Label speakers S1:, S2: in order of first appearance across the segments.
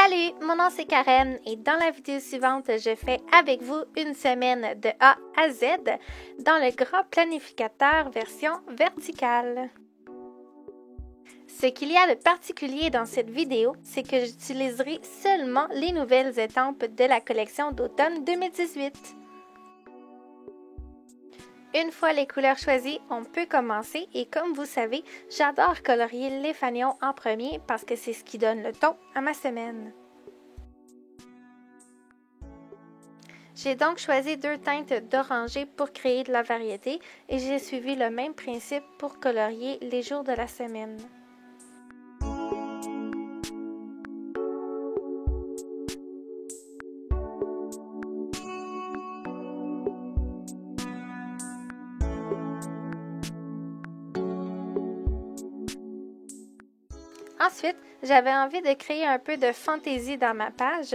S1: Salut, mon nom c'est Karen et dans la vidéo suivante, je fais avec vous une semaine de A à Z dans le grand planificateur version verticale. Ce qu'il y a de particulier dans cette vidéo, c'est que j'utiliserai seulement les nouvelles estampes de la collection d'automne 2018. Une fois les couleurs choisies, on peut commencer et comme vous savez, j'adore colorier les fanions en premier parce que c'est ce qui donne le ton à ma semaine. J'ai donc choisi deux teintes d'orangé pour créer de la variété et j'ai suivi le même principe pour colorier les jours de la semaine. Ensuite, j'avais envie de créer un peu de fantaisie dans ma page.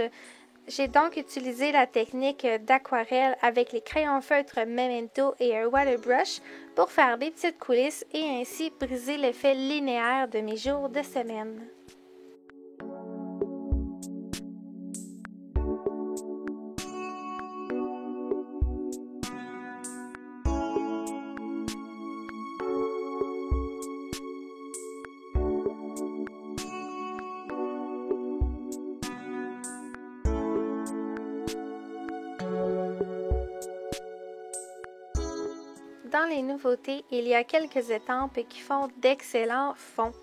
S1: J'ai donc utilisé la technique d'aquarelle avec les crayons feutres Memento et un waterbrush pour faire des petites coulisses et ainsi briser l'effet linéaire de mes jours de semaine. Dans les nouveautés, il y a quelques estampes qui font d'excellents fonds.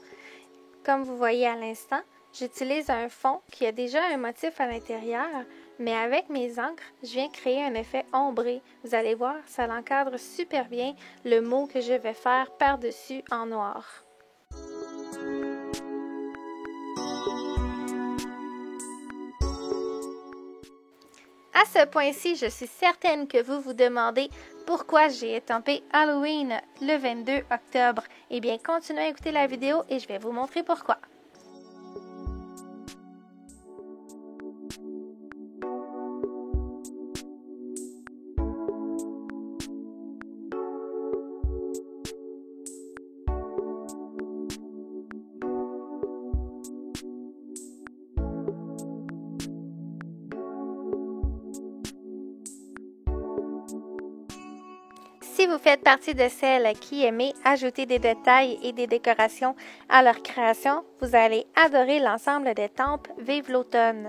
S1: Comme vous voyez à l'instant, j'utilise un fond qui a déjà un motif à l'intérieur, mais avec mes encres, je viens créer un effet ombré. Vous allez voir, ça l'encadre super bien le mot que je vais faire par-dessus en noir. À ce point-ci, je suis certaine que vous vous demandez pourquoi j'ai estampé Halloween le 22 octobre. Eh bien, continuez à écouter la vidéo et je vais vous montrer pourquoi. Si vous faites partie de celles qui aiment ajouter des détails et des décorations à leur création, vous allez adorer l'ensemble des estampes Vive l'automne.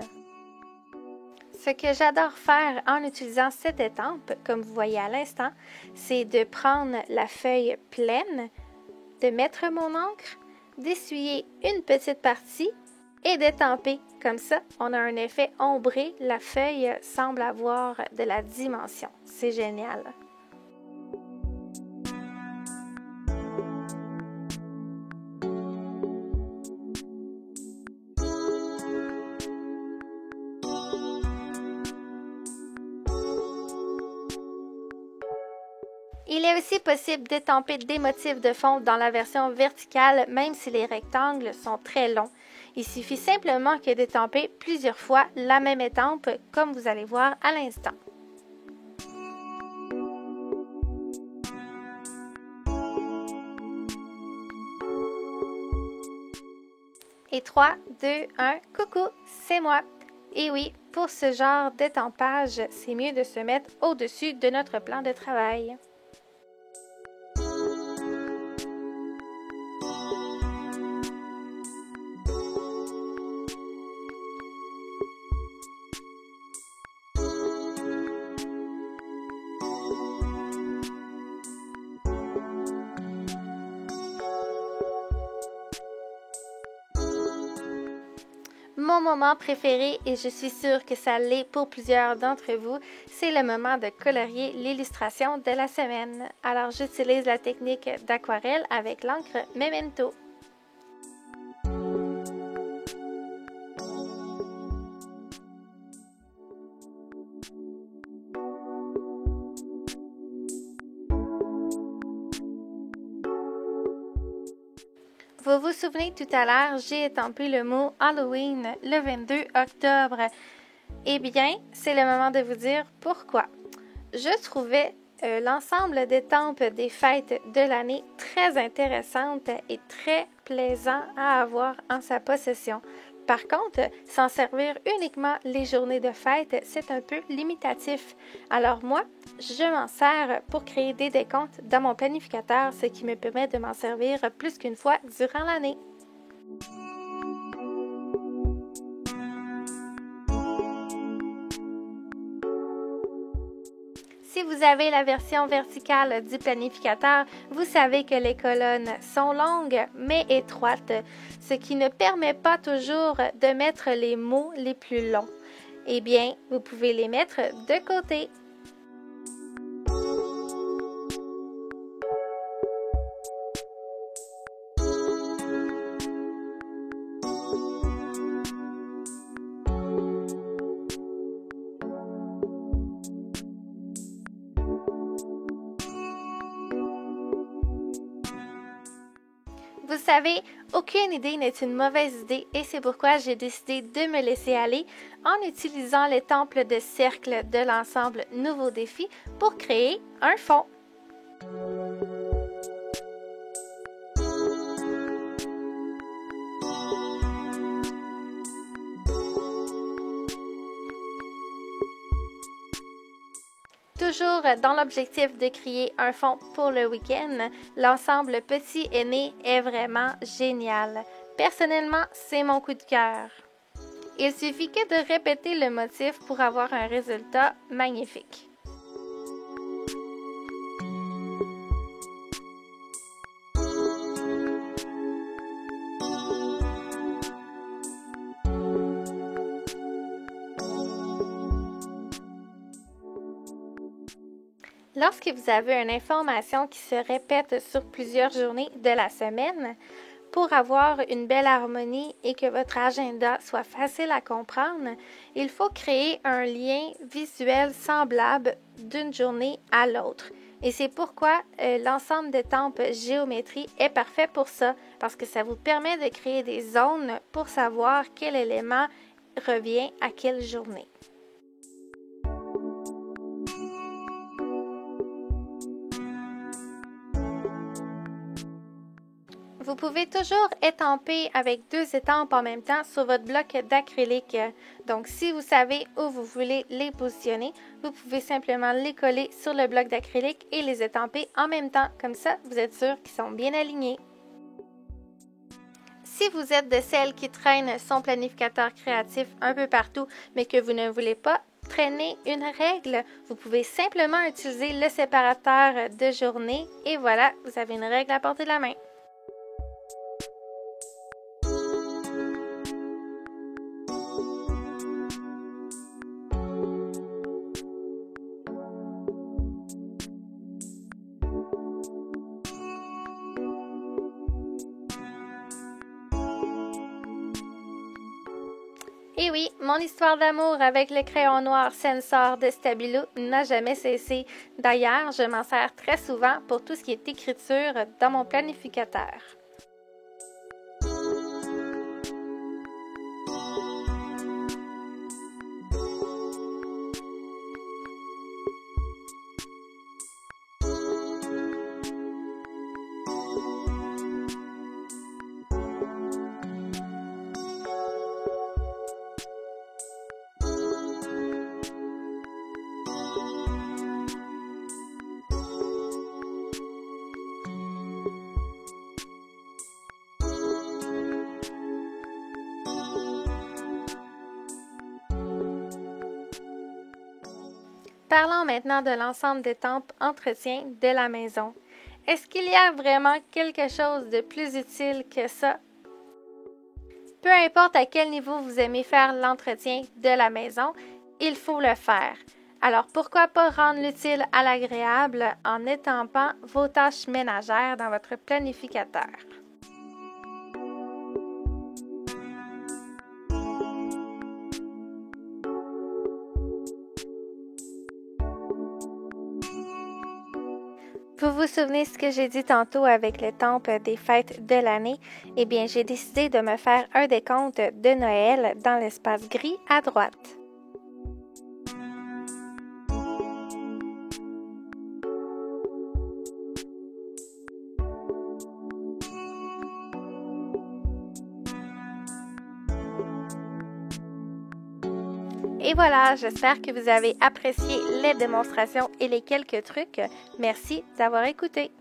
S1: Ce que j'adore faire en utilisant cette estampe, comme vous voyez à l'instant, c'est de prendre la feuille pleine, de mettre mon encre, d'essuyer une petite partie et d'étamper. Comme ça, on a un effet ombré, la feuille semble avoir de la dimension. C'est génial! Il est aussi possible d'étamper des motifs de fond dans la version verticale, même si les rectangles sont très longs. Il suffit simplement que d'étamper plusieurs fois la même estampe, comme vous allez voir à l'instant. Et 3, 2, 1, coucou, c'est moi! Et oui, pour ce genre d'étampage, c'est mieux de se mettre au-dessus de notre plan de travail. Mon moment préféré, et je suis sûre que ça l'est pour plusieurs d'entre vous, c'est le moment de colorier l'illustration de la semaine. Alors j'utilise la technique d'aquarelle avec l'encre Memento. Vous vous souvenez tout à l'heure, j'ai estampé le mot Halloween le 22 octobre. Eh bien, c'est le moment de vous dire pourquoi. Je trouvais l'ensemble d'étampes des fêtes de l'année très intéressantes et très plaisant à avoir en sa possession. Par contre, s'en servir uniquement les journées de fête, c'est un peu limitatif. Alors moi, je m'en sers pour créer des décomptes dans mon planificateur, ce qui me permet de m'en servir plus qu'une fois durant l'année. Si vous avez la version verticale du planificateur, vous savez que les colonnes sont longues mais étroites, ce qui ne permet pas toujours de mettre les mots les plus longs. Eh bien, vous pouvez les mettre de côté. Vous savez, aucune idée n'est une mauvaise idée et c'est pourquoi j'ai décidé de me laisser aller en utilisant les temples de cercle de l'ensemble Nouveau Défi pour créer un fond. Toujours dans l'objectif de créer un fond pour le week-end, l'ensemble petit aîné est vraiment génial. Personnellement, c'est mon coup de cœur. Il suffit que de répéter le motif pour avoir un résultat magnifique. Lorsque vous avez une information qui se répète sur plusieurs journées de la semaine, pour avoir une belle harmonie et que votre agenda soit facile à comprendre, il faut créer un lien visuel semblable d'une journée à l'autre. Et c'est pourquoi l'ensemble d'étampes géométrie est parfait pour ça, parce que ça vous permet de créer des zones pour savoir quel élément revient à quelle journée. Vous pouvez toujours étamper avec 2 étampes en même temps sur votre bloc d'acrylique. Donc, si vous savez où vous voulez les positionner, vous pouvez simplement les coller sur le bloc d'acrylique et les étamper en même temps. Comme ça, vous êtes sûr qu'ils sont bien alignés. Si vous êtes de celles qui traînent son planificateur créatif un peu partout, mais que vous ne voulez pas traîner une règle, vous pouvez simplement utiliser le séparateur de journée et voilà, vous avez une règle à portée de la main. Et oui, mon histoire d'amour avec le crayon noir Sensor de Stabilo n'a jamais cessé. D'ailleurs, je m'en sers très souvent pour tout ce qui est écriture dans mon planificateur. Parlons maintenant de l'ensemble d'étampes entretien de la maison. Est-ce qu'il y a vraiment quelque chose de plus utile que ça? Peu importe à quel niveau vous aimez faire l'entretien de la maison, il faut le faire. Alors pourquoi pas rendre l'utile à l'agréable en étampant vos tâches ménagères dans votre planificateur? Vous vous souvenez ce que j'ai dit tantôt avec l'étampe des fêtes de l'année? Eh bien, j'ai décidé de me faire un décompte de Noël dans l'espace gris à droite. Et voilà, j'espère que vous avez apprécié les démonstrations et les quelques trucs. Merci d'avoir écouté.